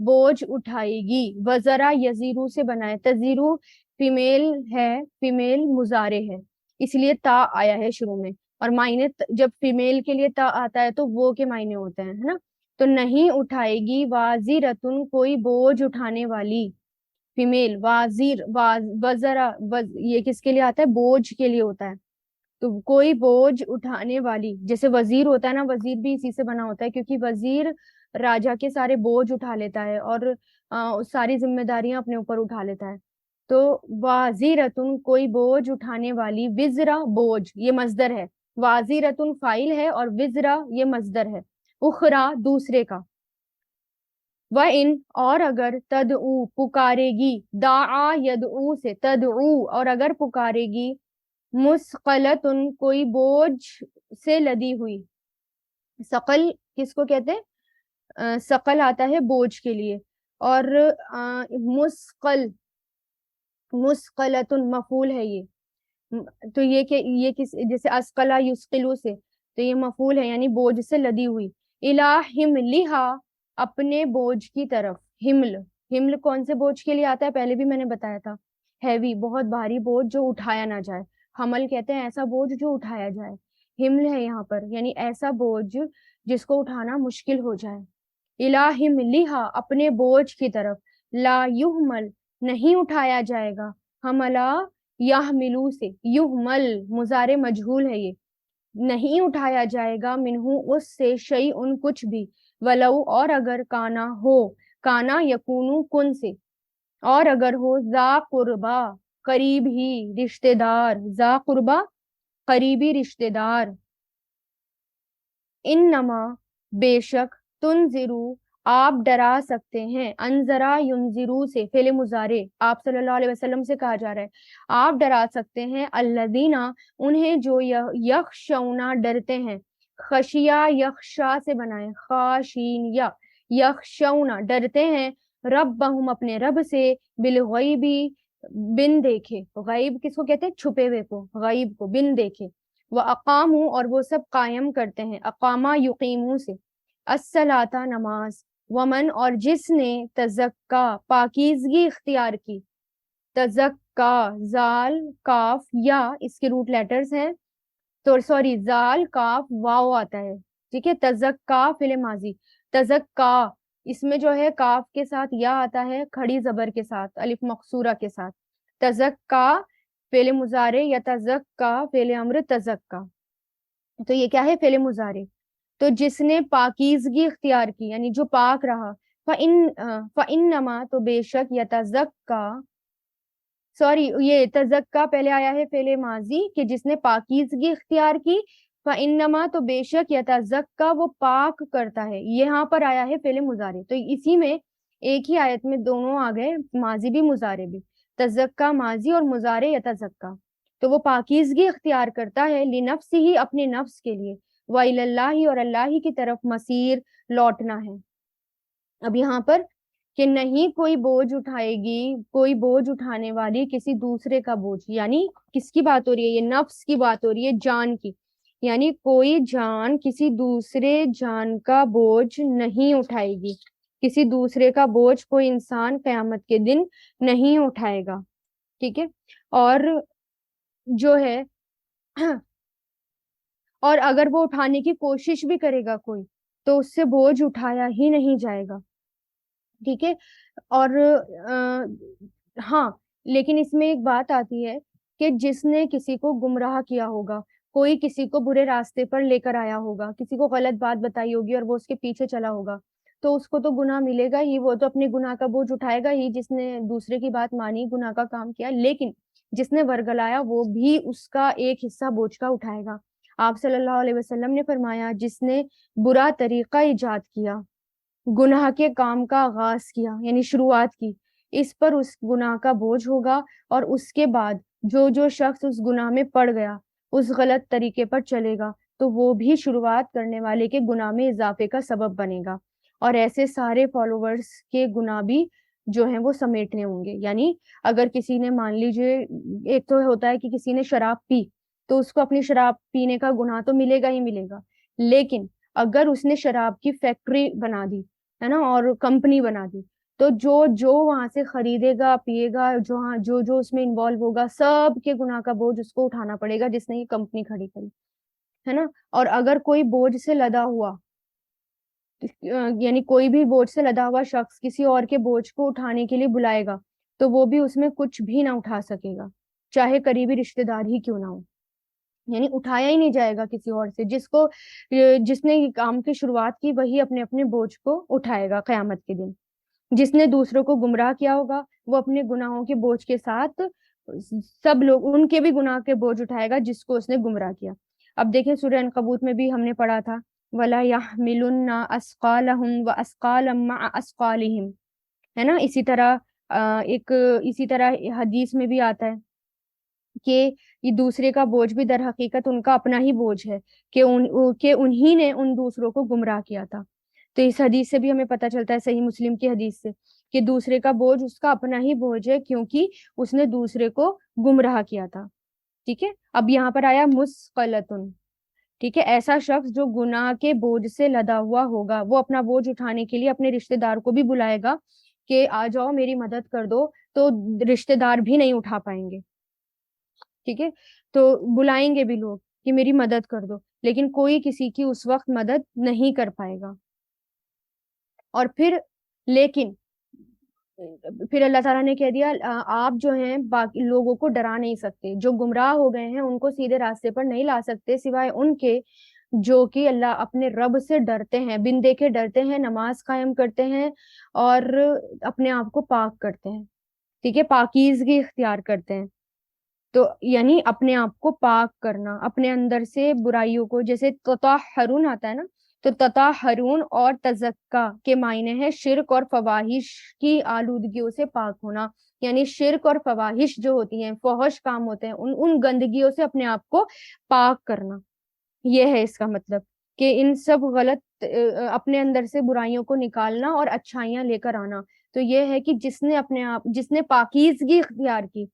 بوجھ اٹھائے گی. وزرا یزیرو سے بنا ہے, تزیرو فیمیل ہے, فیمیل مضارع ہے, اس لیے تا آیا ہے شروع میں, اور معنی جب فیمیل کے لیے تا آتا ہے تو وہ کے معنی ہوتے ہیں, ہے نا. تو نہیں اٹھائے گی وازیرتن کوئی بوجھ اٹھانے والی, فیمیل وازیر, وزرا یہ کس کے لیے آتا ہے, بوجھ کے لیے ہوتا ہے. تو کوئی بوجھ اٹھانے والی, جیسے وزیر ہوتا ہے نا, وزیر بھی اسی سے بنا ہوتا ہے, کیونکہ وزیر راجا کے سارے بوجھ اٹھا لیتا ہے اور ساری ذمہ داریاں اپنے اوپر اٹھا لیتا ہے. تو وازیرتن کوئی بوجھ اٹھانے والی, وزرا بوجھ یہ مصدر ہے, وازیرتن فاعل ہے اور وزرا یہ مصدر ہے, اخرا دوسرے کا. وَإِن اور اگر تدعو پکارے گی, دعا یدعو سے, تدعو اور اگر پکارے گی, مسقلتن کوئی بوجھ سے لدی ہوئی. ثقل کس کو کہتے ہیں, ثقل آتا ہے بوجھ کے لیے, اور مسقل, مسقلتن مفعول ہے یہ. تو یہ کہ یہ کس, جیسے اسقلا یسقلو سے, تو یہ مفعول ہے یعنی بوجھ سے لدی ہوئی. الا حملہا اپنے بوجھ کی طرف. حمل, حمل کون سے بوجھ کے لیے آتا ہے, پہلے بھی میں نے بتایا تھا, ہیوی بہت بھاری بوجھ جو اٹھایا نہ جائے. حمل کہتے ہیں ایسا بوجھ جو اٹھایا جائے, حمل ہے یہاں پر یعنی ایسا بوجھ جس کو اٹھانا مشکل ہو جائے. الا حملہا اپنے بوجھ کی طرف. لا یحمل نہیں اٹھایا جائے گا, حملا یحملو سے, یحمل مضارع مجہول ہے یہ, نہیں اٹھایا جائے گا, منہو اس سے, شیئن کچھ بھی, ولو اور اگر, کانا ہو, کانا یکونو کن سے, اور اگر ہو, ذا قربا قریب ہی, رشتہ دار, ذا قربا قریبی رشتہ دار. انما بے شک, تنذرو آپ ڈرا سکتے ہیں, انذرا ینذرو سے, فعل مضارع آپ صلی اللہ علیہ وسلم سے کہا جا رہا ہے, آپ ڈرا سکتے ہیں, الذین انہیں جو یخشونا ڈرتے ہیں, خشیا یخشا سے بنائے, خاشین یا, یخشونا ڈرتے ہیں, ربہم اپنے رب سے, بالغیبی بن دیکھے, غیب کس کو کہتے ہیں, چھپے ہوئے کو, غیب کو بن دیکھے. وَأَقَامُوا اور وہ سب قائم کرتے ہیں, اقامہ یقیموں سے, الصلاۃ نماز, ومن اور جس نے, تزکا پاکیزگی اختیار کی, تزکا زال کاف یا اس کے روٹ لیٹرز ہیں, تو سوری زال کاف واو آتا ہے, ٹھیک ہے. تزکا فعل ماضی, تزکا اس میں جو ہے کاف کے ساتھ یا آتا ہے, کھڑی زبر کے ساتھ, الف مقصورہ کے ساتھ. تزکا فعل مضارع, یا تزکا فعل امر, تزکا تو یہ کیا ہے, فعل مضارع. تو جس نے پاکیزگی اختیار کی یعنی جو پاک رہا, فَإِنَّمَا تو بے شک, یتزکا سوری یہ تزکا پہلے آیا ہے فعل ماضی کہ جس نے پاکیزگی اختیار کی, فَإِنَّمَا تو بے شک, یتزکا وہ پاک کرتا ہے, یہاں پر آیا ہے فعل مضارع. تو اسی میں ایک ہی آیت میں دونوں آ گئے, ماضی بھی مضارع بھی, تزکا ماضی اور مضارع یتزکا. تو وہ پاکیزگی اختیار کرتا ہے, لنفسہ ہی اپنے نفس کے لیے, وَإِلَى اللَّهِ اور اللہ ہی کی طرف, مصیر لوٹنا ہے. اب یہاں پر کہ نہیں کوئی بوجھ اٹھائے گی, کوئی بوجھ اٹھانے والی کسی دوسرے کا بوجھ, یعنی کس کی بات ہو رہی ہے, یہ نفس کی بات ہو رہی ہے, جان کی, یعنی کوئی جان کسی دوسرے جان کا بوجھ نہیں اٹھائے گی, کسی دوسرے کا بوجھ کوئی انسان قیامت کے دن نہیں اٹھائے گا, ٹھیک ہے. اور جو ہے اور اگر وہ اٹھانے کی کوشش بھی کرے گا کوئی, تو اس سے بوجھ اٹھایا ہی نہیں جائے گا, ٹھیک ہے. اور ہاں لیکن اس میں ایک بات آتی ہے کہ جس نے کسی کو گمراہ کیا ہوگا, کوئی کسی کو برے راستے پر لے کر آیا ہوگا, کسی کو غلط بات بتائی ہوگی اور وہ اس کے پیچھے چلا ہوگا, تو اس کو تو گناہ ملے گا ہی, وہ تو اپنے گناہ کا بوجھ اٹھائے گا ہی, جس نے دوسرے کی بات مانی, گناہ کا کام کیا. لیکن جس نے ورگلایا وہ بھی اس کا ایک حصہ بوجھ کا اٹھائے گا. آپ صلی اللہ علیہ وسلم نے فرمایا, جس نے برا طریقہ ایجاد کیا, گناہ کے کام کا آغاز کیا یعنی شروعات کی, اس پر اس گناہ کا بوجھ ہوگا, اور اس کے بعد جو شخص اس گناہ میں پڑ گیا, اس غلط طریقے پر چلے گا, تو وہ بھی شروعات کرنے والے کے گناہ میں اضافے کا سبب بنے گا, اور ایسے سارے فالوورز کے گناہ بھی جو ہیں وہ سمیٹنے ہوں گے. یعنی اگر کسی نے مان لیجئے, ایک تو ہوتا ہے کہ کسی نے شراب پی, تو اس کو اپنی شراب پینے کا گناہ تو ملے گا ہی ملے گا, لیکن اگر اس نے شراب کی فیکٹری بنا دی ہے نا, اور کمپنی بنا دی, تو جو جو وہاں سے خریدے گا پیے گا، جو جو اس میں انوالو ہوگا، سب کے گناہ کا بوجھ اس کو اٹھانا پڑے گا جس نے یہ کمپنی کھڑی کری ہے نا۔ اور اگر کوئی بوجھ سے لدا ہوا، یعنی کوئی بھی بوجھ سے لدا ہوا شخص کسی اور کے بوجھ کو اٹھانے کے لیے بلائے گا تو وہ بھی اس میں کچھ بھی نہ اٹھا سکے گا، چاہے قریبی رشتے دار ہی کیوں نہ ہو، یعنی اٹھایا ہی نہیں جائے گا کسی اور سے۔ جس نے یہ کام کی شروعات کی وہی اپنے اپنے بوجھ کو اٹھائے گا قیامت کے دن۔ جس نے دوسروں کو گمراہ کیا ہوگا وہ اپنے گناہوں کے بوجھ کے ساتھ سب لوگ ان کے بھی گناہ کے بوجھ اٹھائے گا جس کو اس نے گمراہ کیا۔ اب دیکھیں سورہ عنکبوت میں بھی ہم نے پڑھا تھا وَلَا يَحْمِلُنَّ أَثْقَالَهُمْ وَأَثْقَالًا مَعَ أَثْقَالِهِمْ، ہے نا۔ اسی طرح حدیث میں بھی آتا ہے کہ یہ دوسرے کا بوجھ بھی در حقیقت ان کا اپنا ہی بوجھ ہے، کہ انہی نے ان دوسروں کو گمراہ کیا تھا۔ تو اس حدیث سے بھی ہمیں پتہ چلتا ہے، صحیح مسلم کی حدیث سے، کہ دوسرے کا بوجھ اس کا اپنا ہی بوجھ ہے کیونکہ اس نے دوسرے کو گمراہ کیا تھا۔ ٹھیک ہے، اب یہاں پر آیا مثقلۃ، ٹھیک ہے، ایسا شخص جو گناہ کے بوجھ سے لدا ہوا ہوگا وہ اپنا بوجھ اٹھانے کے لیے اپنے رشتہ دار کو بھی بلائے گا کہ آ جاؤ میری مدد کر دو، تو رشتہ دار بھی نہیں اٹھا پائیں گے، ٹھیک ہے، تو بلائیں گے بھی لوگ کہ میری مدد کر دو، لیکن کوئی کسی کی اس وقت مدد نہیں کر پائے گا۔ اور لیکن پھر اللہ تعالیٰ نے کہہ دیا آپ جو ہیں باقی لوگوں کو ڈرا نہیں سکتے، جو گمراہ ہو گئے ہیں ان کو سیدھے راستے پر نہیں لا سکتے سوائے ان کے جو کہ اللہ اپنے رب سے ڈرتے ہیں، بن دیکھے ڈرتے ہیں، نماز قائم کرتے ہیں اور اپنے آپ کو پاک کرتے ہیں، ٹھیک ہے، پاکیزگی اختیار کرتے ہیں۔ تو یعنی اپنے آپ کو پاک کرنا، اپنے اندر سے برائیوں کو، جیسے تطہرون آتا ہے نا، تو تطہرون اور تزکا کے معنی ہے شرک اور فواحش کی آلودگیوں سے پاک ہونا، یعنی شرک اور فواحش جو ہوتی ہیں، فحش کام ہوتے ہیں، ان گندگیوں سے اپنے آپ کو پاک کرنا، یہ ہے اس کا مطلب، کہ ان سب غلط اپنے اندر سے برائیوں کو نکالنا اور اچھائیاں لے کر آنا۔ تو یہ ہے کہ جس نے پاکیزگی اختیار کی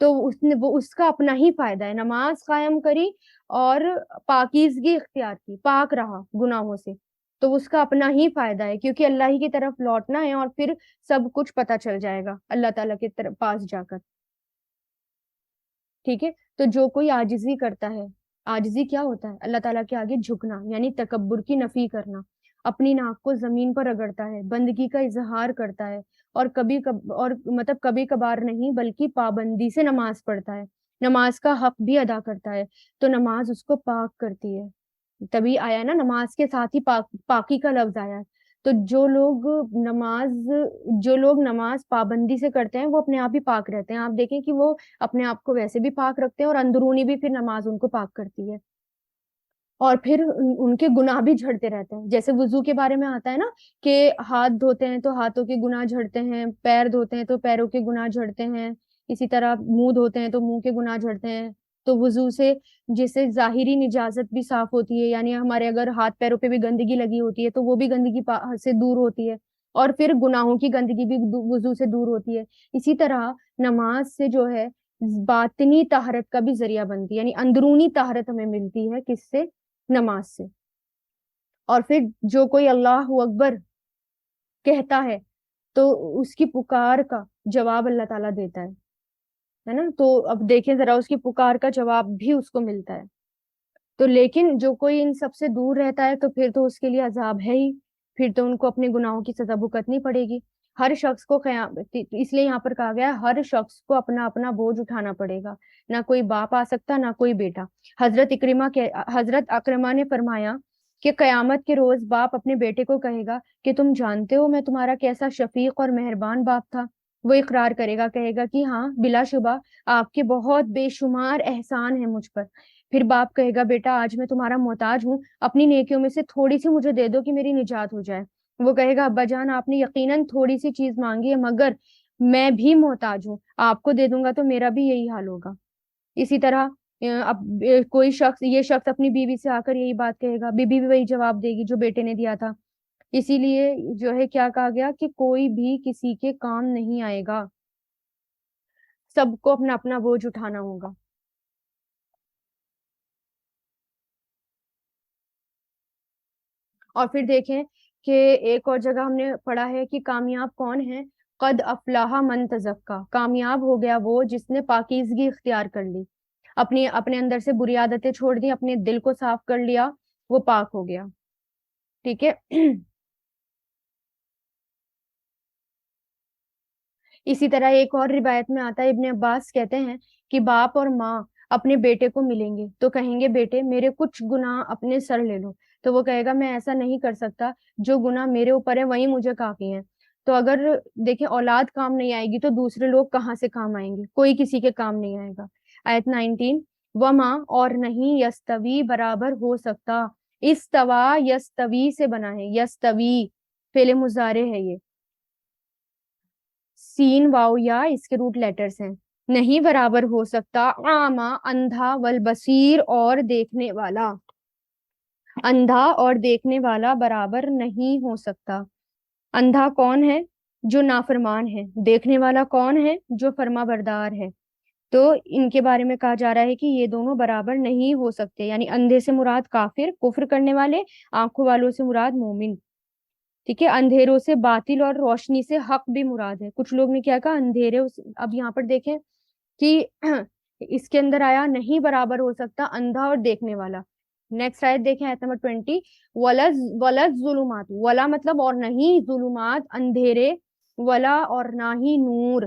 تو اس کا اپنا ہی فائدہ ہے، نماز قائم کری اور پاکیزگی اختیار کی، پاک رہا گناہوں سے، تو اس کا اپنا ہی فائدہ ہے، کیونکہ اللہ ہی کی طرف لوٹنا ہے اور پھر سب کچھ پتہ چل جائے گا اللہ تعالیٰ کے پاس جا کر، ٹھیک ہے۔ تو جو کوئی عاجزی کرتا ہے، عاجزی کیا ہوتا ہے؟ اللہ تعالیٰ کے آگے جھکنا، یعنی تکبر کی نفی کرنا، اپنی ناک کو زمین پر رگڑتا ہے، بندگی کا اظہار کرتا ہے، اور کبھی کبھار نہیں بلکہ پابندی سے نماز پڑھتا ہے، نماز کا حق بھی ادا کرتا ہے، تو نماز اس کو پاک کرتی ہے، تبھی آیا نا نماز کے ساتھ ہی پاکی کا لفظ آیا ہے۔ تو جو لوگ نماز پابندی سے کرتے ہیں وہ اپنے آپ ہی پاک رہتے ہیں، آپ دیکھیں کہ وہ اپنے آپ کو ویسے بھی پاک رکھتے ہیں اور اندرونی بھی پھر نماز ان کو پاک کرتی ہے، اور پھر ان کے گناہ بھی جھڑتے رہتے ہیں، جیسے وضو کے بارے میں آتا ہے نا کہ ہاتھ دھوتے ہیں تو ہاتھوں کے گناہ جھڑتے ہیں، پیر دھوتے ہیں تو پیروں کے گناہ جھڑتے ہیں، اسی طرح منہ دھوتے ہیں تو منہ کے گناہ جھڑتے ہیں۔ تو وضو سے جسے ظاہری نجازت بھی صاف ہوتی ہے، یعنی ہمارے اگر ہاتھ پیروں پہ بھی گندگی لگی ہوتی ہے تو وہ بھی گندگی سے دور ہوتی ہے، اور پھر گناہوں کی گندگی بھی وضو سے دور ہوتی ہے۔ اسی طرح نماز سے جو ہے باطنی طہارت کا بھی ذریعہ بنتی ہے، یعنی اندرونی طہارت ہمیں ملتی ہے کس سے؟ نماز سے۔ اور پھر جو کوئی اللہ اکبر کہتا ہے تو اس کی پکار کا جواب اللہ تعالیٰ دیتا ہے نا، تو اب دیکھیں ذرا اس کی پکار کا جواب بھی اس کو ملتا ہے۔ تو لیکن جو کوئی ان سب سے دور رہتا ہے تو پھر تو اس کے لیے عذاب ہے ہی، پھر تو ان کو اپنے گناہوں کی سزا بھگتنی پڑے گی۔ ہر شخص کو اس لیے یہاں پر کہا گیا ہر شخص کو اپنا اپنا بوجھ اٹھانا پڑے گا، نہ کوئی باپ آ سکتا نہ کوئی بیٹا۔ حضرت اکرمہ نے فرمایا کہ قیامت کے روز باپ اپنے بیٹے کو کہے گا کہ تم جانتے ہو میں تمہارا کیسا شفیق اور مہربان باپ تھا؟ وہ اقرار کرے گا، کہے گا کہ ہاں بلا شبہ آپ کے بہت بے شمار احسان ہیں مجھ پر۔ پھر باپ کہے گا بیٹا آج میں تمہارا محتاج ہوں، اپنی نیکیوں میں سے تھوڑی سی مجھے دے دو کہ میری نجات ہو جائے۔ وہ کہے گا ابا جان آپ نے یقیناً تھوڑی سی چیز مانگی ہے، مگر میں بھی محتاج ہوں، آپ کو دے دوں گا تو میرا بھی یہی حال ہوگا۔ اسی طرح یہ شخص اپنی بیوی سے آ کر یہی بات کہے گا، بیوی بھی وہی جواب دے گی جو بیٹے نے دیا تھا۔ اسی لیے جو ہے کیا کہا گیا کہ کوئی بھی کسی کے کام نہیں آئے گا، سب کو اپنا اپنا بوجھ اٹھانا ہوگا۔ اور پھر دیکھیں کہ ایک اور جگہ ہم نے پڑھا ہے کہ کامیاب کون ہے، قد افلاح من تزکا، کامیاب ہو گیا وہ جس نے پاکیزگی اختیار کر لی، اپنے اندر سے بری عادتیں چھوڑ دی، اپنے دل کو صاف کر لیا، وہ پاک ہو گیا. ٹھیک ہے. اسی طرح ایک اور روایت میں آتا ہے، ابن عباس کہتے ہیں کہ باپ اور ماں اپنے بیٹے کو ملیں گے تو کہیں گے بیٹے میرے کچھ گناہ اپنے سر لے لو، تو وہ کہے گا میں ایسا نہیں کر سکتا، جو گناہ میرے اوپر ہے وہی مجھے کافی ہے. تو اگر دیکھیں اولاد کام نہیں آئے گی تو دوسرے لوگ کہاں سے کام آئیں گے، کوئی کسی کے کام نہیں آئے گا. آیت 19، وما اور نہیں، یستوی برابر ہو سکتا، استوا یستوی سے بنا ہے، یستوی فعل مضارع ہے، یہ سین واو یا اس کے روٹ لیٹرز ہیں، نہیں برابر ہو سکتا، اعما اندھا، والبصیر اور دیکھنے والا، اندھا اور دیکھنے والا برابر نہیں ہو سکتا. اندھا کون ہے؟ جو نافرمان ہے. دیکھنے والا کون ہے؟ جو فرما بردار ہے. تو ان کے بارے میں کہا جا رہا ہے کہ یہ دونوں برابر نہیں ہو سکتے، یعنی اندھے سے مراد کافر، کفر کرنے والے، آنکھوں والوں سے مراد مومن. ٹھیک ہے. اندھیروں سے باطل اور روشنی سے حق بھی مراد ہے. کچھ لوگ نے کیا کہا اندھیرے، اب یہاں پر دیکھیں کہ اس کے اندر آیا نہیں برابر ہو سکتا اندھا اور دیکھنے والا. نیکسٹ آیت دیکھیں، آیت نمبر 20، ولد ظلمات، ولا مطلب اور نہیں، ظلمات اندھیرے، ولا اور نہ ہی نور،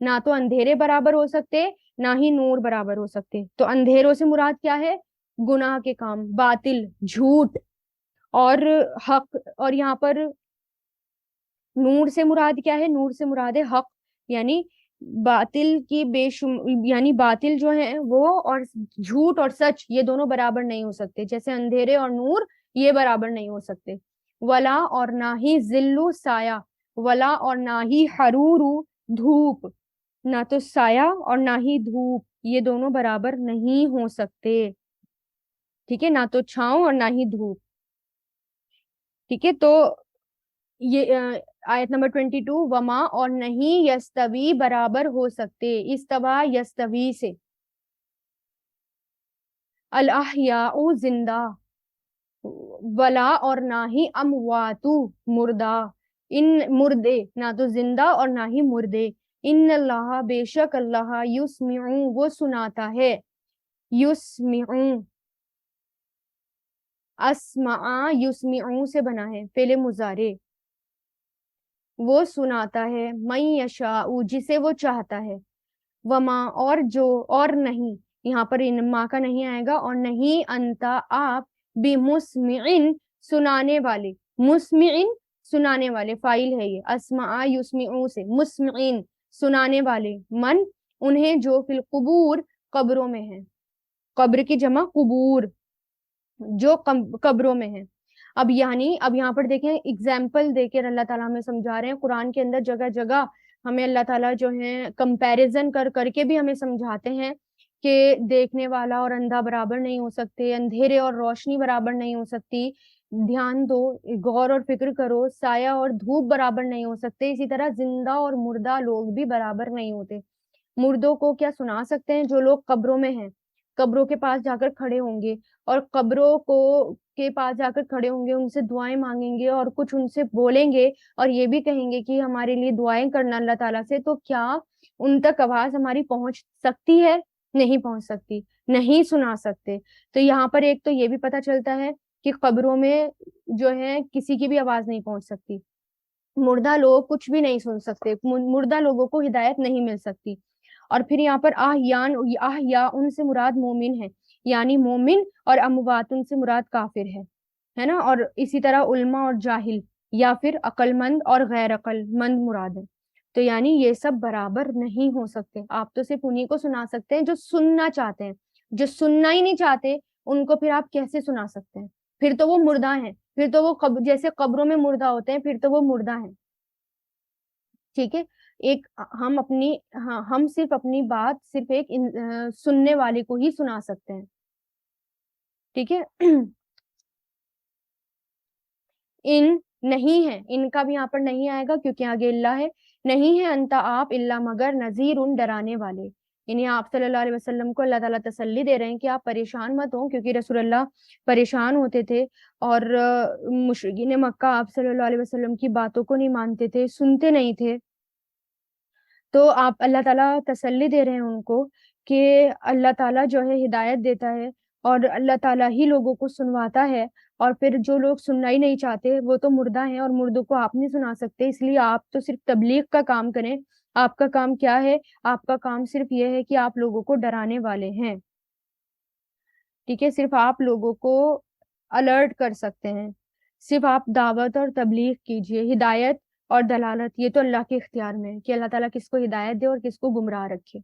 نہ تو اندھیرے برابر ہو سکتے نہ ہی نور برابر ہو سکتے. تو اندھیروں سے مراد کیا ہے؟ گناہ کے کام، باطل، جھوٹ اور حق. اور یہاں پر نور سے مراد کیا ہے؟ نور سے مراد ہے حق، یعنی باطل کی یعنی باطل جو ہے وہ، اور جھوٹ اور سچ یہ دونوں برابر نہیں ہو سکتے، جیسے اندھیرے اور نور یہ برابر نہیں ہو سکتے. ولا اور نہ ہی ذلو سایہ، ولا اور نہ ہی حرورو دھوپ، نہ تو سایہ اور نہ ہی دھوپ یہ دونوں برابر نہیں ہو سکتے. ٹھیک ہے، نہ تو چھاؤں اور نہ ہی دھوپ. ٹھیک ہے. تو یہ آیت نمبر 22، وما اور نہیں، یستوی برابر ہو سکتے، استوا یستوی سے، الاحیاء زندہ، ولا اور نہ ہی امواتو مردہ، ان مردے، نہ تو زندہ اور نہ ہی مردے. ان اللہ بے شک اللہ، یسمعو وہ سناتا ہے، یسمعو، اسمع یسمعو سے بنا ہے، فعل مضارع، وہ سناتا ہے، من یشاء جسے وہ چاہتا ہے، وما اور جو، اور نہیں، یہاں پر ماں کا نہیں آئے گا، اور نہیں انتا آپ، بمسمعن سنانے والے، مسمعن سنانے والے، فاعل ہے یہ، اسمع یسمعو سے، مسمعین سنانے والے، من انہیں جو فی القبور قبروں میں ہیں، قبر کی جمع قبور، جو قبروں میں ہیں. اب یہاں پر دیکھیں اگزامپل دے کے اللہ تعالیٰ ہمیں سمجھا رہے ہیں. قرآن کے اندر جگہ جگہ ہمیں اللہ تعالیٰ جو ہے کمپیریزن کر کر کے بھی ہمیں سمجھاتے ہیں کہ دیکھنے والا اور اندھا برابر نہیں ہو سکتے، اندھیرے اور روشنی برابر نہیں ہو سکتی. دھیان دو، غور اور فکر کرو، سایہ اور دھوپ برابر نہیں ہو سکتے. اسی طرح زندہ اور مردہ لوگ بھی برابر نہیں ہوتے. مردوں کو کیا سنا سکتے ہیں؟ جو لوگ قبروں میں ہیں، قبروں کے پاس جا کر کھڑے ہوں گے، اور قبروں کے پاس جا کر کھڑے ہوں گے، ان سے دعائیں مانگیں گے اور کچھ ان سے بولیں گے، اور یہ بھی کہیں گے کہ ہمارے لیے دعائیں کرنا اللہ تعالیٰ سے. تو کیا ان تک آواز ہماری پہنچ سکتی ہے؟ نہیں پہنچ سکتی، نہیں سنا سکتے. تو یہاں پر ایک تو یہ بھی پتہ چلتا ہے کہ قبروں میں جو ہے کسی کی بھی آواز نہیں پہنچ سکتی، مردہ لوگ کچھ بھی نہیں سن سکتے، مردہ لوگوں کو ہدایت نہیں مل سکتی. اور پھر یہاں پر احیاء ان سے مراد مومن ہے، یعنی مومن، اور اموات ان سے مراد کافر ہے نا. اور اسی طرح علماء اور جاہل، یا پھر عقل مند اور غیر عقل مند مراد ہے. تو یعنی یہ سب برابر نہیں ہو سکتے. آپ تو صرف انہیں کو سنا سکتے ہیں جو سننا چاہتے ہیں، جو سننا ہی نہیں چاہتے ان کو پھر آپ کیسے سنا سکتے ہیں؟ پھر تو وہ مردہ ہیں، پھر تو وہ جیسے قبروں میں مردہ ہوتے ہیں، پھر تو وہ مردہ ہیں. ٹھیک ہے. ایک ہم صرف اپنی بات صرف ایک سننے والے کو ہی سنا سکتے ہیں. ٹھیک ہے. ان نہیں ہے، ان کا بھی یہاں پر نہیں آئے گا کیونکہ آگے اللہ ہے. نہیں ہے انتا آپ، اللہ مگر، نذیر ان ڈرانے والے، یعنی آپ صلی اللہ علیہ وسلم کو اللہ تعالیٰ تسلی دے رہے ہیں کہ آپ پریشان مت ہوں، کیونکہ رسول اللہ پریشان ہوتے تھے اور مشرکین مکہ آپ صلی اللہ علیہ وسلم کی باتوں کو نہیں مانتے تھے، سنتے نہیں تھے. تو آپ اللہ تعالیٰ تسلی دے رہے ہیں ان کو کہ اللہ تعالیٰ جو ہے ہدایت دیتا ہے اور اللہ تعالیٰ ہی لوگوں کو سنواتا ہے، اور پھر جو لوگ سننا ہی نہیں چاہتے وہ تو مردہ ہیں اور مردوں کو آپ نہیں سنا سکتے، اس لیے آپ تو صرف تبلیغ کا کام کریں. آپ کا کام کیا ہے؟ آپ کا کام صرف یہ ہے کہ آپ لوگوں کو ڈرانے والے ہیں. ٹھیک ہے، صرف آپ لوگوں کو الرٹ کر سکتے ہیں. صرف آپ دعوت اور تبلیغ کیجئے. ہدایت اور دلالت یہ تو اللہ کے اختیار میں ہے کہ اللہ تعالیٰ کس کو ہدایت دے اور کس کو گمراہ رکھے.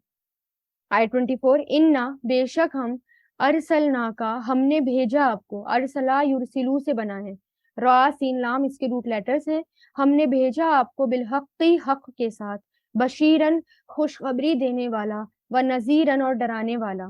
آیت 24 انا بے شک ہم ارسلنا کا ہم نے بھیجا آپ کو. ارسلا یرسلو سے بنا ہے، را سین لام اس کے روٹ لیٹرز ہیں. ہم نے بھیجا آپ کو بالحقی حق کے ساتھ، بشیرن خوشخبری دینے والا، و نذیرن اور ڈرانے والا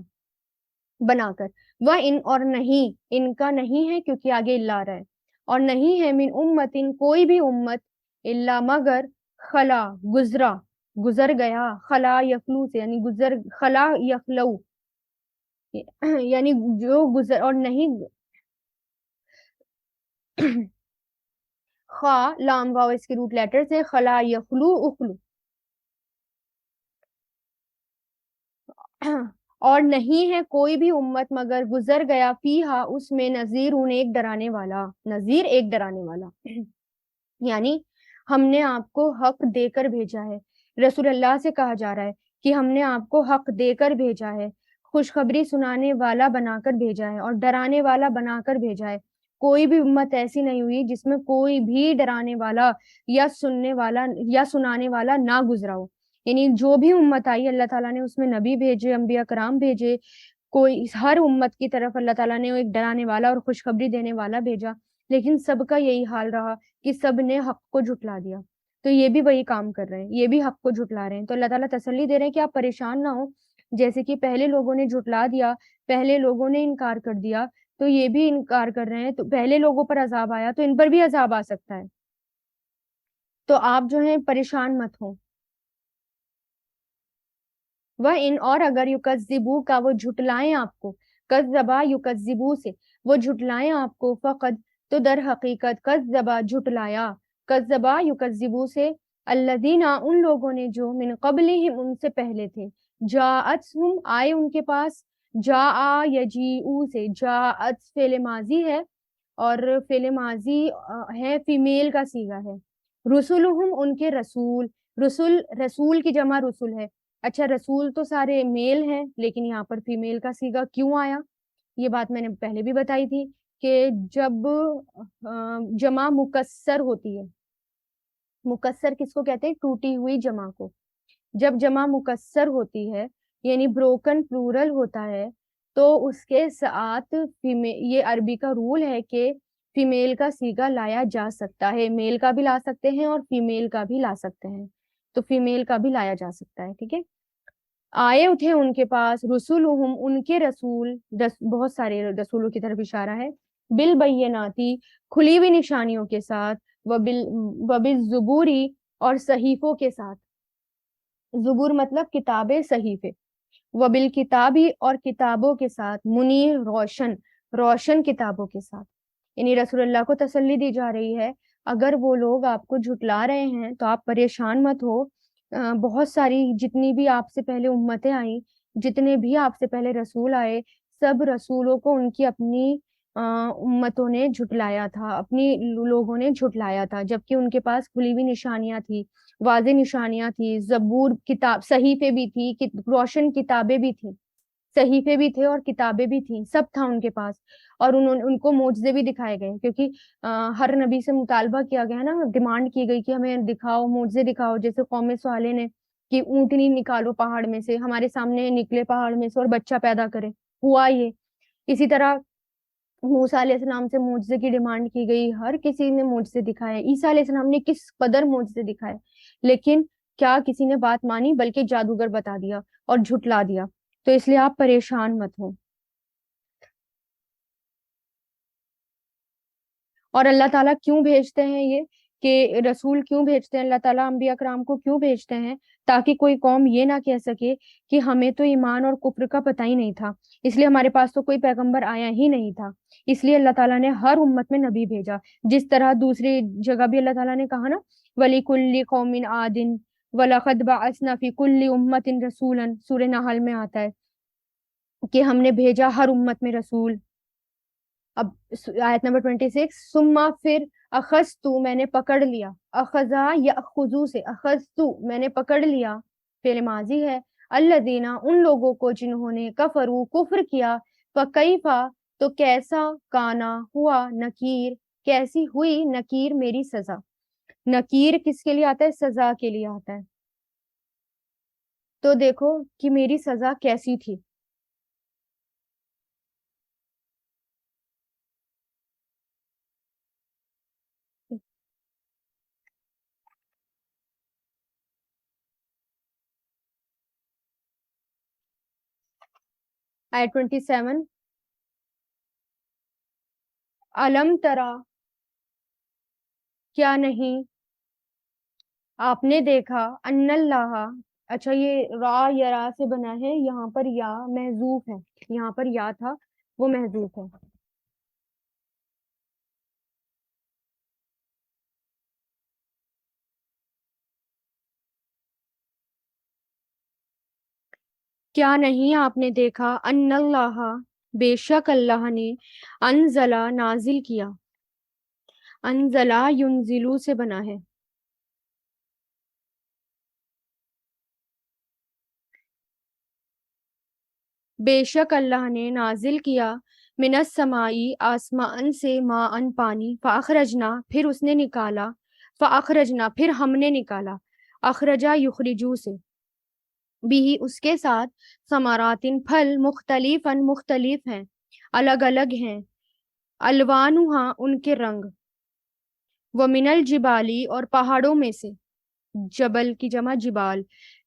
بنا کر. وہ ان اور نہیں، ان کا نہیں ہے کیونکہ آگے اللہ آ رہا ہے، اور نہیں ہے من امتن کوئی بھی امت الا مگر خلا گزرا گزر گیا، خلا یخلو سے یعنی گزر، خلا یخلو یعنی جو گزر، اور نہیں خا لام واو اس کے روٹ لیٹر سے، خلا یخلو اخلو اور نہیں ہے کوئی بھی امت مگر گزر گیا فیہا اس میں نذیر انہیں ایک ڈرانے والا، نذیر ایک ڈرانے والا. یعنی ہم نے آپ کو حق دے کر بھیجا ہے. رسول اللہ سے کہا جا رہا ہے کہ ہم نے آپ کو حق دے کر بھیجا ہے، خوشخبری سنانے والا بنا کر بھیجا ہے اور ڈرانے والا بنا کر بھیجا ہے. کوئی بھی امت ایسی نہیں ہوئی جس میں کوئی بھی ڈرانے والا یا سننے والا یا سنانے والا نہ گزرا ہو. یعنی جو بھی امت آئی اللہ تعالیٰ نے اس میں نبی بھیجے، انبیاء کرام بھیجے. کوئی ہر امت کی طرف اللہ تعالیٰ نے ایک ڈرانے والا اور خوشخبری دینے والا بھیجا، لیکن سب کا یہی حال رہا کہ سب نے حق کو جھٹلا دیا. تو یہ بھی وہی کام کر رہے ہیں، یہ بھی حق کو جھٹلا رہے ہیں. تو اللہ تعالیٰ تسلی دے رہے ہیں کہ آپ پریشان نہ ہو. جیسے کہ پہلے لوگوں نے جھٹلا دیا، پہلے لوگوں نے انکار کر دیا، تو یہ بھی انکار کر رہے ہیں. تو پہلے لوگوں پر عذاب آیا تو ان پر بھی عذاب آ سکتا ہے. تو آپ جو ہیں پریشان مت ہوں. وہ ان اور اگر یکذبو کا وہ جھٹلائیں آپ کو، کذبا یکذبو سے وہ جھٹلائیں آپ کو، فقد تو در حقیقت کذبا جھٹلایا، کذبا یکذبو سے الذین ان لوگوں نے جو من قبلہم ان سے پہلے تھے، جاءتہم آئے ان کے پاس، جاء یجیء سے، جاءت فعل ماضی ہے اور فعل ماضی ہے فیمیل کا صیغہ ہے. رسولہم ان کے رسول، رسول رسول کی جمع رسول ہے. اچھا رسول تو سارے میل ہیں لیکن یہاں پر فیمیل کا صیغہ کیوں آیا؟ یہ بات میں نے پہلے بھی بتائی تھی کہ جب جمع مکسر ہوتی ہے، مکسر کس کو کہتے ہیں؟ ٹوٹی ہوئی جمع کو. جب جمع مکسر ہوتی ہے یعنی بروکن پلورل ہوتا ہے تو اس کے ساتھ یہ عربی کا رول ہے کہ فیمیل کا صیغہ لایا جا سکتا ہے. میل کا بھی لا سکتے ہیں اور فیمیل کا بھی لا سکتے ہیں، تو فیمیل کا بھی لایا جا سکتا ہے. ٹھیک ہے. آئے اٹھے ان کے پاس رسولہم ان کے رسول، بہت سارے رسولوں کی طرف اشارہ ہے، بالبیناتی کھلی ہوئی نشانیوں کے ساتھ، وبالزبوری اور صحیفوں کے ساتھ. زبور مطلب کتابیں، صحیفے. وبالکتابی اور کتابوں کے ساتھ، منیر روشن، روشن کتابوں کے ساتھ. یعنی رسول اللہ کو تسلی دی جا رہی ہے اگر وہ لوگ آپ کو جھٹلا رہے ہیں تو آپ پریشان مت ہو. بہت ساری جتنی بھی آپ سے پہلے امتیں آئیں، جتنے بھی آپ سے پہلے رسول آئے، سب رسولوں کو ان کی اپنی امتوں نے جھٹلایا تھا، اپنی لوگوں نے جھٹلایا تھا، جبکہ ان کے پاس کھلی ہوئی نشانیاں تھی، واضح نشانیاں تھی. زبور کتاب، صحیفے بھی تھی، روشن کتابیں بھی تھیں، صحیفے بھی تھے اور کتابیں بھی تھیں، سب تھا ان کے پاس. اور ان کو معجزے بھی دکھائے گئے کیونکہ ہر نبی سے مطالبہ کیا گیا نا، ڈیمانڈ کی گئی کہ ہمیں دکھاؤ، معجزے دکھاؤ. جیسے قوم صالح نے کہ اونٹنی نکالو پہاڑ میں سے، ہمارے سامنے نکلے پہاڑ میں سے اور بچہ پیدا کرے، ہوا یہ. اسی طرح موسیٰ علیہ السلام سے معجزے کی ڈیمانڈ کی گئی، ہر کسی نے معجزے دکھائے. عیسیٰ علیہ السلام نے کس قدر معجزے دکھائے، لیکن کیا کسی نے بات مانی؟ بلکہ جادوگر بتا دیا اور جھٹلا دیا. تو اس لیے آپ پریشان مت ہوں. اور اللہ تعالیٰ کیوں بھیجتے ہیں یہ؟ کہ رسول کیوں بھیجتے ہیں اللہ تعالیٰ، انبیاء کرام کو کیوں بھیجتے ہیں؟ تاکہ کوئی قوم یہ نہ کہہ سکے کہ ہمیں تو ایمان اور کفر کا پتہ ہی نہیں تھا، اس لیے ہمارے پاس تو کوئی پیغمبر آیا ہی نہیں تھا، اس لیے اللہ تعالیٰ نے ہر امت میں نبی بھیجا۔ جس طرح دوسری جگہ بھی اللہ تعالیٰ نے کہا نا، وَلِكُلِّ قَوْمٍ عَادٍ وَلَقَدْ بَعَثْنَا فِي كُلِّ أُمَّةٍ رَسُولًا، سورہ نحل میں آتا ہے کہ ہم نے بھیجا ہر امت میں رسول۔ اب آیت نمبر 26، سما پھر اخذتو میں نے پکڑ لیا، اخذا یاخذو سے، اخذتو میں نے پکڑ لیا، فعل ماضی ہے، الذین ان لوگوں کو جنہوں نے کفرو کفر کیا، فکیفا تو کیسا، کانا ہوا، نکیر کیسی ہوئی، نکیر میری سزا۔ نکیر کس کے لیے آتا ہے؟ سزا کے لیے آتا ہے۔ تو دیکھو کہ میری سزا کیسی تھی۔ آیت 27، علم ترا کیا نہیں، آپ نے دیکھا، ان اللہ، اچھا یہ را یا را سے بنا ہے، یہاں پر یا محذوف ہے، یہاں پر یا تھا وہ محذوف ہے۔ کیا نہیں آپ نے دیکھا، ان اللہ بے شک اللہ نے، انزلہ نازل کیا، انزلہ ینزلو سے بنا ہے، بے شک اللہ نے نازل کیا، من السمائی آسمان سے، ما ان پانی، فاخرجنا پھر اس نے نکالا، فاخرجنا پھر ہم نے نکالا، اخرجا یخرجو سے، بھی اس کے ساتھ، ثمراتن پھل، مختلفاً مختلف ہیں، الگ الگ ہیں، الوانہا ان کے رنگ، ومن الجبالی اور پہاڑوں میں سے، جبل کی جمع جبال،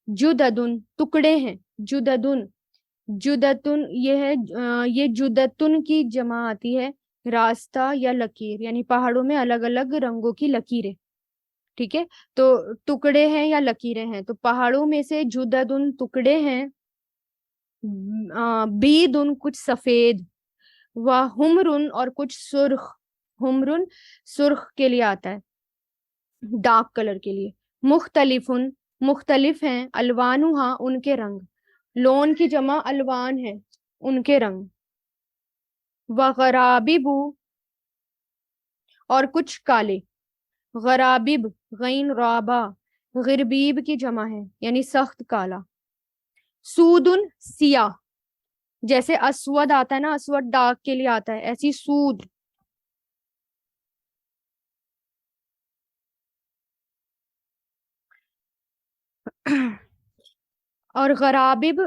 جددن ٹکڑے ہیں، جددن، جدتن یہ ہے یہ جدتن کی جمع آتی ہے راستہ یا لکیر، یعنی پہاڑوں میں الگ الگ رنگوں کی لکیریں، ٹھیک ہے؟ تو ٹکڑے ہیں یا لکیریں ہیں، تو پہاڑوں میں سے جددن ٹکڑے ہیں، بیدن کچھ سفید، و ہمرن اور کچھ سرخ، ہمرن سرخ کے لیے آتا ہے، ڈارک کلر کے لیے، مختلفن مختلف ہیں، الوانہا ان کے رنگ، لون کی جمع الوان ہے، ان کے رنگ، وغرابب اور کچھ کالے، غرابب غین رابا، غربیب کی جمع ہے یعنی سخت کالا، سودن سیاہ، جیسے اسود آتا ہے نا، اسود ڈارک کے لیے آتا ہے، ایسی سود، اور غرابب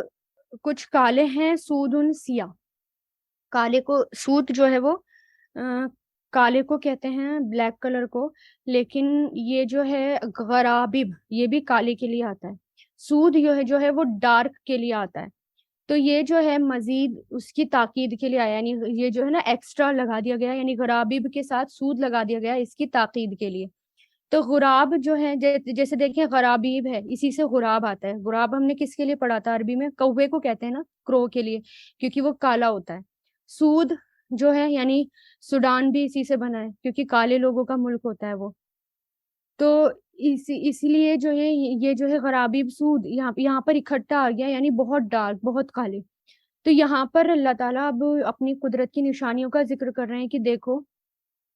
کچھ کالے ہیں، سودن سیاہ، کالے کو سود جو ہے وہ کالے کو کہتے ہیں، بلیک کلر کو، لیکن یہ جو ہے غرابب یہ بھی کالے کے لیے آتا ہے، سود جو ہے وہ ڈارک کے لیے آتا ہے، تو یہ جو ہے مزید اس کی تاکید کے لیے آیا، یعنی یہ جو ہے نا ایکسٹرا لگا دیا گیا، یعنی غرابب کے ساتھ سود لگا دیا گیا اس کی تاکید کے لیے۔ تو غراب جو ہے جیسے دیکھیں غرابیب ہے، اسی سے غراب آتا ہے، غراب ہم نے کس کے لیے پڑھا تھا عربی میں؟ کوے کو کہتے ہیں نا، کرو کے لیے، کیونکہ وہ کالا ہوتا ہے۔ سود جو ہے یعنی سوڈان بھی اسی سے بنا ہے، کیونکہ کالے لوگوں کا ملک ہوتا ہے وہ، تو اسی لیے جو ہے یہ جو ہے غرابیب سود یہاں پر اکٹھا آ گیا، یعنی بہت ڈارک، بہت کالے۔ تو یہاں پر اللہ تعالیٰ اب اپنی قدرت کی نشانیوں کا ذکر کر رہے ہیں کہ دیکھو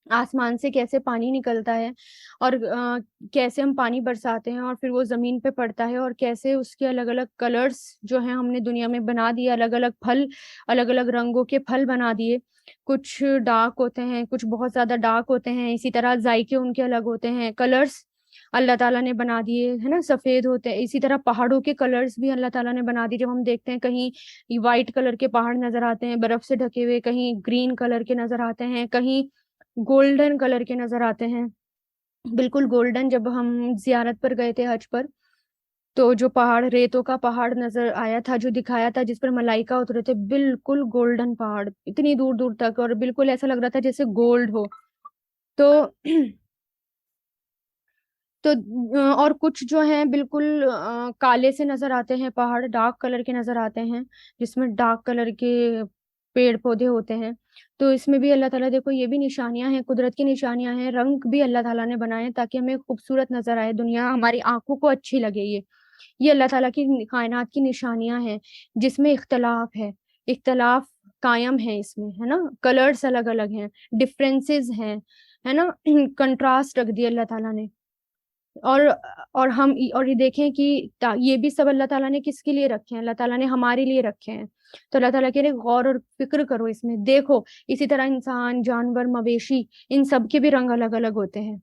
آسمان سے کیسے پانی نکلتا ہے، اور کیسے ہم پانی برساتے ہیں اور پھر وہ زمین پہ پڑتا ہے، اور کیسے اس کے الگ الگ کلرز جو ہیں ہم نے دنیا میں بنا دیے، الگ الگ پھل، الگ الگ رنگوں کے پھل بنا دیے، کچھ ڈارک ہوتے ہیں، کچھ بہت زیادہ ڈارک ہوتے ہیں، اسی طرح ذائقے ان کے الگ ہوتے ہیں، کلرز اللہ تعالیٰ نے بنا دیے ہے نا، سفید ہوتے ہیں، اسی طرح پہاڑوں کے کلرز بھی اللہ تعالیٰ نے بنا دیے، جب ہم دیکھتے ہیں کہیں وائٹ کلر کے پہاڑ نظر آتے ہیں برف سے ڈھکے ہوئے، کہیں گرین کلر کے نظر آتے ہیں، کہیں گولڈن کلر کے نظر آتے ہیں، بالکل گولڈن۔ جب ہم زیارت پر گئے تھے حج پر، تو جو پہاڑ، ریتوں کا پہاڑ نظر آیا تھا، جو دکھایا تھا جس پر ملائکہ اترے تھے، بالکل گولڈن پہاڑ اتنی دور دور تک، اور بالکل ایسا لگ رہا تھا جیسے گولڈ ہو۔ تو تو اور کچھ جو ہیں بالکل کالے سے نظر آتے ہیں، پہاڑ ڈارک کلر کے نظر آتے ہیں، جس میں ڈارک کلر کے پیڑ پودے ہوتے ہیں. تو اس میں بھی اللہ تعالیٰ، دیکھو یہ بھی نشانیاں ہیں، قدرت کی نشانیاں ہیں. رنگ بھی اللہ تعالیٰ نے بنائے ہیں تاکہ ہمیں خوبصورت نظر آئے دنیا، ہماری آنکھوں کو اچھی لگے. یہ اللہ تعالیٰ کی کائنات کی نشانیاں ہیں، جس میں اختلاف ہے، اختلاف قائم ہے اس میں، ہے نا. کلرز الگ الگ ہیں، ڈفرینسز ہیں، ہے نا. کنٹراسٹ رکھ دیا اللہ تعالیٰ نے. اور اور یہ دیکھیں کہ یہ بھی سب اللہ تعالیٰ نے کس کے لیے رکھے ہیں؟ اللہ تعالیٰ نے ہمارے لیے رکھے ہیں. تو اللہ تعالیٰ کہہ رہے غور اور فکر کرو اس میں، دیکھو. اسی طرح انسان، جانور، مویشی، ان سب کے بھی رنگ الگ الگ ہوتے ہیں.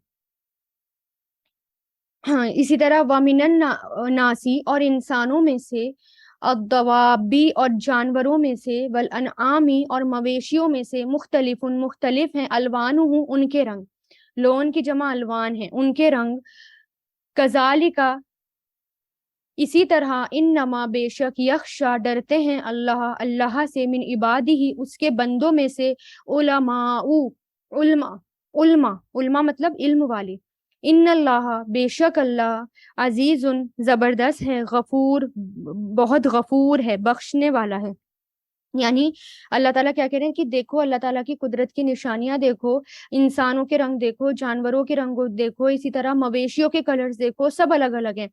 ہاں، اسی طرح وَمِنَ النَّاسِ، اور انسانوں میں سے، الدوابی، اور جانوروں میں سے، والانعامی، اور مویشیوں میں سے، مختلف ہیں، الوانہ، ان کے رنگ. لون کی جمع الوان ہیں، ان کے رنگ. کذالک، اسی طرح، انما، بے شک، یخشا، ڈرتے ہیں، اللہ سے، من عبادہ، اس کے بندوں میں سے، علماء، علماء، علماء مطلب علم والے. ان اللہ، بے شک اللہ، عزیز، زبردست ہے، غفور، بہت غفور ہے، بخشنے والا ہے. یعنی اللہ تعالیٰ کیا کہہ رہے ہیں کہ دیکھو اللہ تعالیٰ کی قدرت کی نشانیاں دیکھو، انسانوں کے رنگ دیکھو، جانوروں کے رنگ دیکھو، اسی طرح مویشیوں کے کلرز دیکھو، سب الگ الگ ہیں.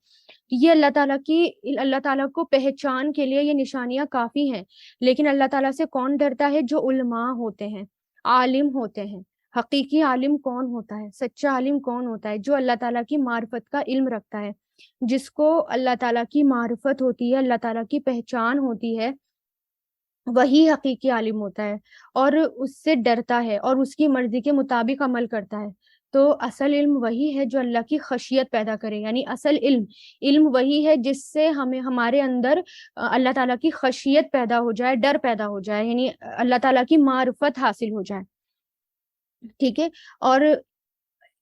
یہ اللہ تعالیٰ کو پہچان کے لیے یہ نشانیاں کافی ہیں. لیکن اللہ تعالیٰ سے کون ڈرتا ہے؟ جو علماء ہوتے ہیں، عالم ہوتے ہیں. حقیقی عالم کون ہوتا ہے؟ سچا عالم کون ہوتا ہے؟ جو اللہ تعالیٰ کی معرفت کا علم رکھتا ہے، جس کو اللہ تعالیٰ کی معرفت ہوتی ہے، اللہ تعالیٰ کی پہچان ہوتی ہے، وہی حقیقی عالم ہوتا ہے، اور اس سے ڈرتا ہے اور اس کی مرضی کے مطابق عمل کرتا ہے. تو اصل علم وہی ہے جو اللہ کی خشیت پیدا کرے. یعنی اصل علم وہی ہے جس سے ہمارے اندر اللہ تعالیٰ کی خشیت پیدا ہو جائے، ڈر پیدا ہو جائے، یعنی اللہ تعالیٰ کی معرفت حاصل ہو جائے. ٹھیک ہے. اور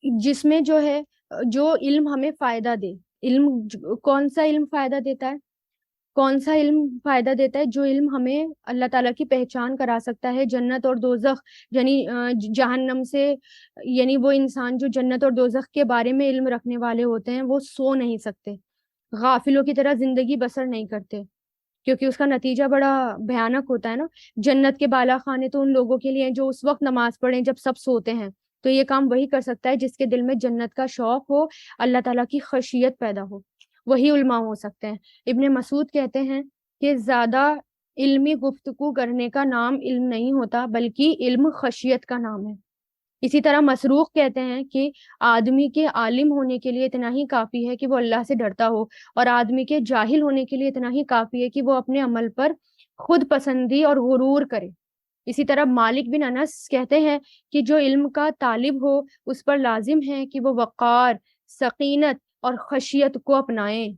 جس میں جو ہے، جو علم ہمیں فائدہ دے. علم کون سا علم فائدہ دیتا ہے؟ کون سا علم فائدہ دیتا ہے؟ جو علم ہمیں اللہ تعالیٰ کی پہچان کرا سکتا ہے، جنت اور دوزخ، یعنی جہنم سے. یعنی وہ انسان جو جنت اور دوزخ کے بارے میں علم رکھنے والے ہوتے ہیں، وہ سو نہیں سکتے، غافلوں کی طرح زندگی بسر نہیں کرتے، کیونکہ اس کا نتیجہ بڑا بھیانک ہوتا ہے نا. جنت کے بالا خانے تو ان لوگوں کے لیے ہیں جو اس وقت نماز پڑھیں جب سب سوتے ہیں. تو یہ کام وہی کر سکتا ہے جس کے دل میں جنت کا شوق ہو، اللہ تعالیٰ کی خشیت پیدا ہو، وہی علماء ہو سکتے ہیں. ابن مسعود کہتے ہیں کہ زیادہ علمی گفتگو کرنے کا نام علم نہیں ہوتا، بلکہ علم خشیت کا نام ہے. اسی طرح مسروق کہتے ہیں کہ آدمی کے عالم ہونے کے لیے اتنا ہی کافی ہے کہ وہ اللہ سے ڈرتا ہو، اور آدمی کے جاہل ہونے کے لیے اتنا ہی کافی ہے کہ وہ اپنے عمل پر خود پسندی اور غرور کرے. اسی طرح مالک بن انس کہتے ہیں کہ جو علم کا طالب ہو، اس پر لازم ہے کہ وہ وقار، سکینت اور خشیت کو اپنائیں.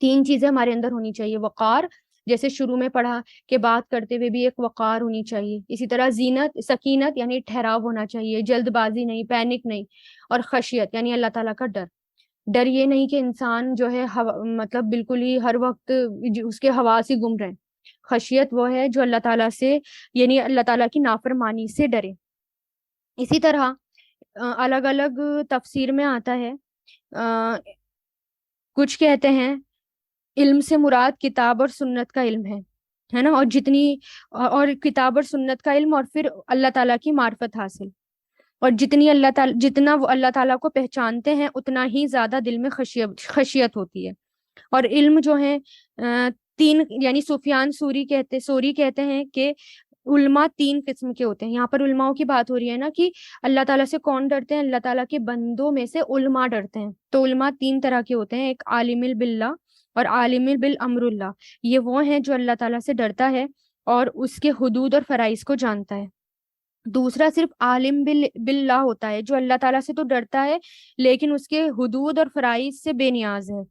3 چیزیں ہمارے اندر ہونی چاہیے. وقار، جیسے شروع میں پڑھا کہ بات کرتے ہوئے بھی ایک وقار ہونی چاہیے. اسی طرح زینت، سکینت یعنی ٹھہراؤ ہونا چاہیے، جلد بازی نہیں، پینک نہیں. اور خشیت یعنی اللہ تعالیٰ کا ڈر. ڈر یہ نہیں کہ انسان جو ہے مطلب بالکل ہی ہر وقت اس کے حواس ہی گم رہے. خشیت وہ ہے جو اللہ تعالیٰ سے، یعنی اللہ تعالیٰ کی نافرمانی سے ڈرے. اسی طرح الگ الگ تفسیر میں آتا ہے، کچھ کہتے ہیں علم سے مراد کتاب اور سنت کا علم ہے نا. اور اور کتاب اور سنت کا علم، اور پھر اللہ تعالیٰ کی معرفت حاصل. اور جتنا وہ اللہ تعالیٰ کو پہچانتے ہیں، اتنا ہی زیادہ دل میں خشیت ہوتی ہے. اور علم جو ہے 3، یعنی سفیان سوری کہتے ہیں کہ علماء 3 قسم کے ہوتے ہیں. یہاں پر علماؤں کی بات ہو رہی ہے نا کہ اللہ تعالیٰ سے کون ڈرتے ہیں؟ اللہ تعالیٰ کے بندوں میں سے علماء ڈرتے ہیں. تو علماء 3 طرح کے ہوتے ہیں. ایک عالم باللہ اور عالم بالامر اللہ. یہ وہ ہیں جو اللہ تعالیٰ سے ڈرتا ہے اور اس کے حدود اور فرائض کو جانتا ہے. دوسرا صرف عالم باللہ ہوتا ہے، جو اللہ تعالیٰ سے تو ڈرتا ہے لیکن اس کے حدود اور فرائض سے بے نیاز ہے،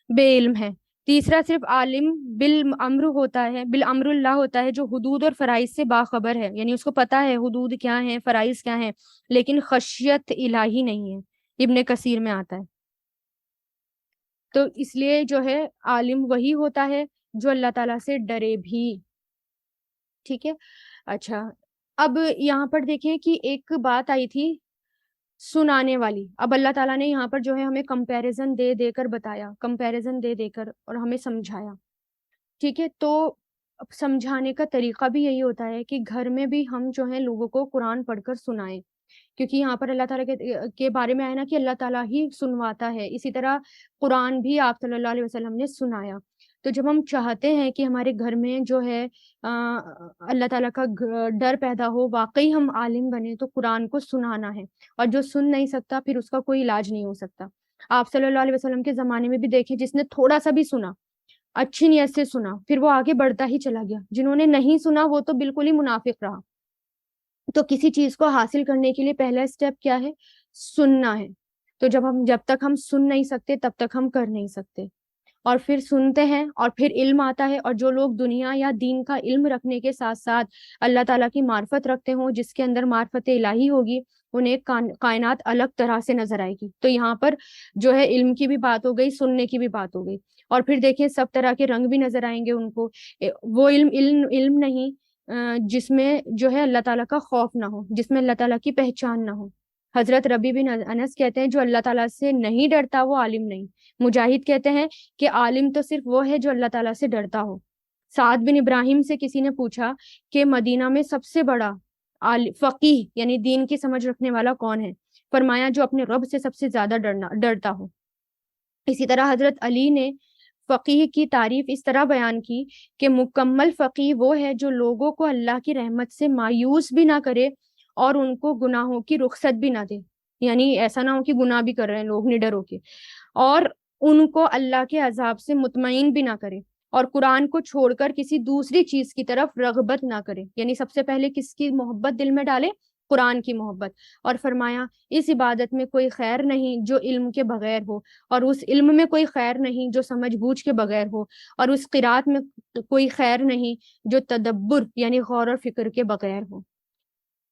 بے علم ہے. تیسرا صرف عالم بالامر اللہ ہوتا ہے، جو حدود اور فرائض سے باخبر ہے، یعنی اس کو پتا ہے حدود کیا ہیں، فرائض کیا ہیں، لیکن خشیت الہی نہیں ہے. ابن کثیر میں آتا ہے. تو اس لیے جو ہے عالم وہی ہوتا ہے جو اللہ تعالیٰ سے ڈرے بھی. ٹھیک ہے. اچھا، اب یہاں پر دیکھیں کہ ایک بات آئی تھی سنانے والی. اب اللہ تعالیٰ نے یہاں پر جو ہے ہمیں کمپیریزن دے دے کر بتایا, کمپیریزن دے دے کر اور ہمیں سمجھایا. ٹھیک ہے, تو اب سمجھانے کا طریقہ بھی یہی ہوتا ہے کہ گھر میں بھی ہم جو ہے لوگوں کو قرآن پڑھ کر سنائیں, کیونکہ یہاں پر اللہ تعالیٰ کے بارے میں آیا نا کہ اللہ تعالیٰ ہی سنواتا ہے. اسی طرح قرآن بھی آپ صلی اللہ علیہ وسلم نے سنایا. تو جب ہم چاہتے ہیں کہ ہمارے گھر میں جو ہے اللہ تعالیٰ کا ڈر پیدا ہو, واقعی ہم عالم بنے, تو قرآن کو سنانا ہے. اور جو سن نہیں سکتا پھر اس کا کوئی علاج نہیں ہو سکتا. آپ صلی اللہ علیہ وسلم کے زمانے میں بھی دیکھیں, جس نے تھوڑا سا بھی سنا, اچھی نیت سے سنا, پھر وہ آگے بڑھتا ہی چلا گیا. جنہوں نے نہیں سنا وہ تو بالکل ہی منافق رہا. تو کسی چیز کو حاصل کرنے کے لیے پہلا اسٹیپ کیا ہے؟ سننا ہے. تو جب تک ہم سن نہیں سکتے تب تک ہم کر نہیں سکتے. اور پھر سنتے ہیں اور پھر علم آتا ہے. اور جو لوگ دنیا یا دین کا علم رکھنے کے ساتھ ساتھ اللہ تعالیٰ کی معرفت رکھتے ہوں, جس کے اندر معرفت الہی ہوگی, انہیں کائنات الگ طرح سے نظر آئے گی. تو یہاں پر جو ہے علم کی بھی بات ہو گئی, سننے کی بھی بات ہو گئی. اور پھر دیکھیں سب طرح کے رنگ بھی نظر آئیں گے ان کو. وہ علم نہیں جس میں جو ہے اللہ تعالیٰ کا خوف نہ ہو, جس میں اللہ تعالیٰ کی پہچان نہ ہو. حضرت ربی بن انس کہتے ہیں جو اللہ تعالیٰ سے نہیں ڈرتا وہ عالم نہیں. مجاہد کہتے ہیں کہ عالم تو صرف وہ ہے جو اللہ تعالیٰ سے ڈرتا ہو. سعد بن ابراہیم سے کسی نے پوچھا کہ مدینہ میں سب سے بڑا فقیہ یعنی دین کی سمجھ رکھنے والا کون ہے؟ فرمایا جو اپنے رب سے سب سے زیادہ ڈرتا ہو. اسی طرح حضرت علی نے فقیہ کی تعریف اس طرح بیان کی کہ مکمل فقیہ وہ ہے جو لوگوں کو اللہ کی رحمت سے مایوس بھی نہ کرے اور ان کو گناہوں کی رخصت بھی نہ دے. یعنی ایسا نہ ہو کہ گناہ بھی کر رہے ہیں لوگ نڈر ہو کے, اور ان کو اللہ کے عذاب سے مطمئن بھی نہ کرے, اور قرآن کو چھوڑ کر کسی دوسری چیز کی طرف رغبت نہ کرے. یعنی سب سے پہلے کس کی محبت دل میں ڈالے؟ قرآن کی محبت. اور فرمایا اس عبادت میں کوئی خیر نہیں جو علم کے بغیر ہو, اور اس علم میں کوئی خیر نہیں جو سمجھ بوجھ کے بغیر ہو, اور اس قرات میں کوئی خیر نہیں جو تدبر یعنی غور اور فکر کے بغیر ہو.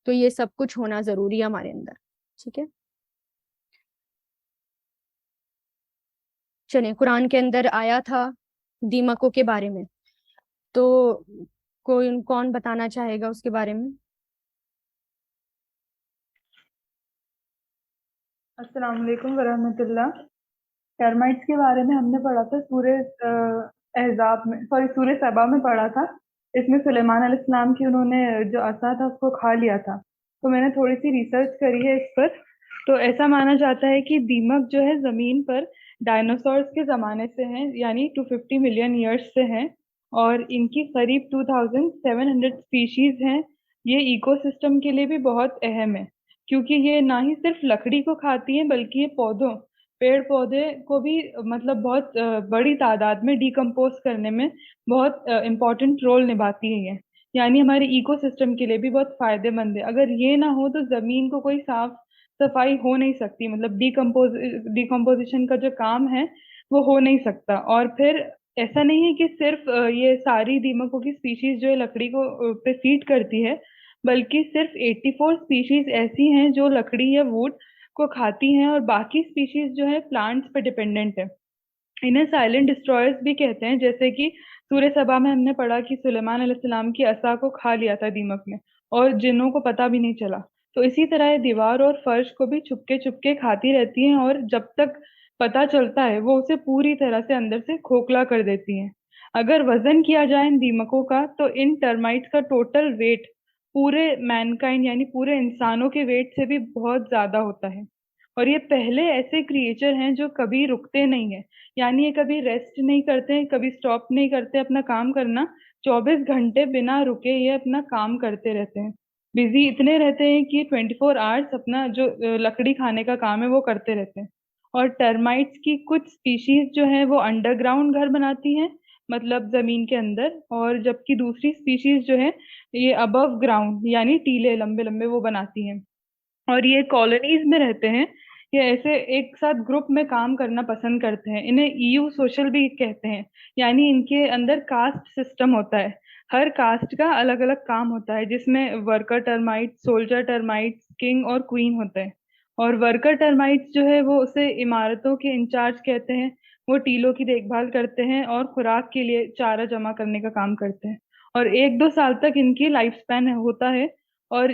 تو یہ سب کچھ ہونا ضروری ہے ہمارے اندر. ٹھیک ہے, چلیں قرآن کے اندر آیا تھا دیمکوں کے بارے میں, تو کون بتانا چاہے گا اس کے بارے میں؟ السلام علیکم ورحمۃ اللہ. ٹرمائٹس کے بارے میں ہم نے پڑھا تھا سورہ احزاب میں, سورہ سبا میں پڑھا تھا. اس میں سلیمان علیہ السلام کی انہوں نے جو عصا تھا اس کو کھا لیا تھا. تو میں نے تھوڑی سی ریسرچ کری ہے اس پر. تو ایسا مانا جاتا ہے کہ دیمک جو ہے زمین پر ڈائناسورس کے زمانے سے ہیں, یعنی 250 ملین ایئرس سے ہیں, اور ان کی قریب 2700 اسپیشیز ہیں. یہ ایکو سسٹم کے لیے بھی بہت اہم ہے, کیونکہ یہ نہ ہی صرف لکڑی کو کھاتی ہیں بلکہ یہ پیڑ پودے کو بھی مطلب بہت بڑی تعداد میں ڈیکمپوز کرنے میں بہت امپورٹنٹ رول نبھاتی ہے. یعنی ہمارے ایکو سسٹم کے لیے بھی بہت فائدے مند ہے. اگر یہ نہ ہو تو زمین کو کوئی صاف صفائی ہو نہیں سکتی, مطلب ڈیکمپوزیشن کا جو کام ہے وہ ہو نہیں سکتا. اور پھر ایسا نہیں ہے کہ صرف یہ ساری دیمکوں کی اسپیشیز جو ہے لکڑی کو پہ فیڈ کرتی ہے, بلکہ صرف 84 اسپیشیز ایسی ہیں جو لکڑی یا ووڈ کو کھاتی ہیں, اور باقی اسپیشیز جو ہے پلانٹس پہ ڈیپینڈنٹ ہے. انہیں سائلنٹ ڈسٹرائرز بھی کہتے ہیں, جیسے کہ سورہ سبا میں ہم نے پڑھا کہ سلیمان علیہ السلام کی عصا کو کھا لیا تھا دیمک نے, اور جنوں کو پتہ بھی نہیں چلا. تو اسی طرح یہ دیوار اور فرش کو بھی چھپکے کھاتی رہتی ہیں, اور جب تک پتہ چلتا ہے وہ اسے پوری طرح سے اندر سے کھوکھلا کر دیتی ہیں. اگر وزن کیا جائے ان دیمکوں کا تو ان ٹرمائٹس کا ٹوٹل ویٹ پورے مینکائنڈ یعنی پورے انسانوں کے ویٹ سے بھی بہت زیادہ ہوتا ہے. اور یہ پہلے ایسے کریچر ہیں جو کبھی رکتے نہیں ہیں, یعنی یہ کبھی ریسٹ نہیں کرتے, کبھی سٹاپ نہیں کرتے اپنا کام کرنا. 24 گھنٹے بنا رکے یہ اپنا کام کرتے رہتے ہیں. بزی اتنے رہتے ہیں کہ 24 آورس اپنا جو لکڑی کھانے کا کام ہے وہ کرتے رہتے ہیں. اور ٹرمائٹس کی کچھ اسپیشیز جو ہیں وہ انڈر گراؤنڈ گھر بناتی ہیں, مطلب زمین کے اندر, اور جبکہ دوسری اسپیشیز جو ہے یہ ابو گراؤنڈ یعنی ٹیلے لمبے لمبے وہ بناتی ہیں. اور یہ کالونیز میں رہتے ہیں, یہ ایسے ایک ساتھ گروپ میں کام کرنا پسند کرتے ہیں. انہیں ایو سوشل بھی کہتے ہیں, یعنی ان کے اندر کاسٹ سسٹم ہوتا ہے. ہر کاسٹ کا الگ الگ کام ہوتا ہے, جس میں ورکر ٹرمائٹ, سولجر ٹرمائٹ, کنگ اور کوئین ہوتے ہیں. اور ورکر ٹرمائٹس جو ہے وہ اسے عمارتوں کے انچارج کہتے ہیں. وہ ٹیلوں کی دیکھ بھال کرتے ہیں اور خوراک کے لیے چارہ جمع کرنے کا کام کرتے ہیں. اور 1-2 سال تک ان کی لائف سپین ہوتا ہے, اور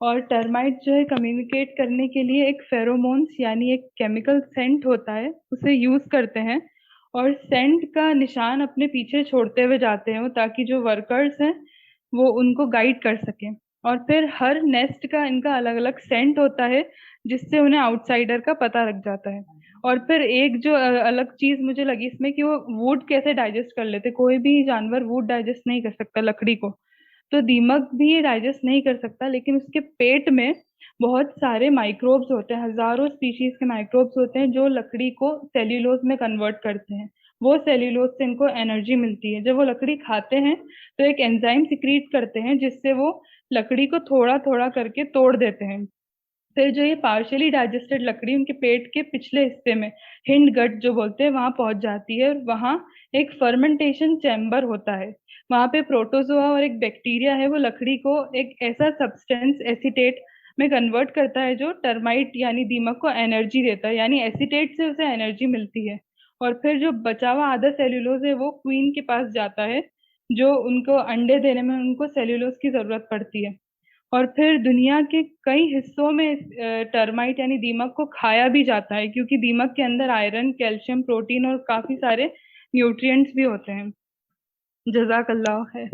اور ٹرمائٹ جو ہے کمیونیکیٹ کرنے کے لیے ایک فیرومونس یعنی ایک کیمیکل سینٹ ہوتا ہے، اسے یوز کرتے ہیں اور سینٹ کا نشان اپنے پیچھے چھوڑتے ہوئے جاتے ہیں تاکہ جو ورکرز ہیں وہ ان کو گائیڈ کر سکیں. اور پھر ہر نیسٹ کا ان کا الگ الگ سینٹ ہوتا ہے جس سے انہیں آؤٹ سائڈر کا پتہ لگ جاتا ہے. اور پھر ایک جو الگ چیز مجھے لگی اس میں کہ وہ ووڈ کیسے ڈائجسٹ کر لیتے. کوئی بھی جانور ووڈ ڈائجسٹ نہیں کر سکتا لکڑی کو، تو دیمک بھی یہ ڈائجسٹ نہیں کر سکتا، لیکن اس کے پیٹ میں بہت سارے مائکروبز ہوتے ہیں، ہزاروں اسپیشیز کے مائکروبز ہوتے ہیں جو لکڑی کو سیلولوز میں کنورٹ کرتے ہیں. وہ سیلولوز سے ان کو انرجی ملتی ہے. جب وہ لکڑی کھاتے ہیں تو ایک انزائم سیکریٹ کرتے ہیں جس سے وہ لکڑی کو تھوڑا تھوڑا کر کے توڑ دیتے ہیں. پھر جو یہ پارشلی ڈائجسٹڈ لکڑی ان کے پیٹ کے پچھلے حصے میں ہنڈ گٹ جو بولتے ہیں وہاں پہنچ جاتی ہے، اور وہاں ایک فرمنٹیشن چیمبر ہوتا ہے. وہاں پہ پروٹوزوا اور ایک بیکٹیریا ہے، وہ لکڑی کو ایک ایسا سبسٹینس ایسیٹیٹ میں کنورٹ کرتا ہے جو ٹرمائٹ یعنی دیمک کو انرجی دیتا ہے، یعنی ایسیٹیٹ سے اسے انرجی ملتی ہے. اور پھر جو بچا ہوا آدھا سیلولوز ہے وہ کوئین کے پاس جاتا ہے جو ان کو انڈے دینے میں ان کو سیلولوز کی ضرورت پڑتی ہے. اور پھر دنیا کے کئی حصوں میں ٹرمائٹ یعنی دیمک کو کھایا بھی جاتا ہے کیونکہ دیمک کے اندر آئرن، کیلشیم، پروٹین اور کافی سارے نیوٹرینٹس بھی ہوتے ہیں. جزاک اللہ خیر.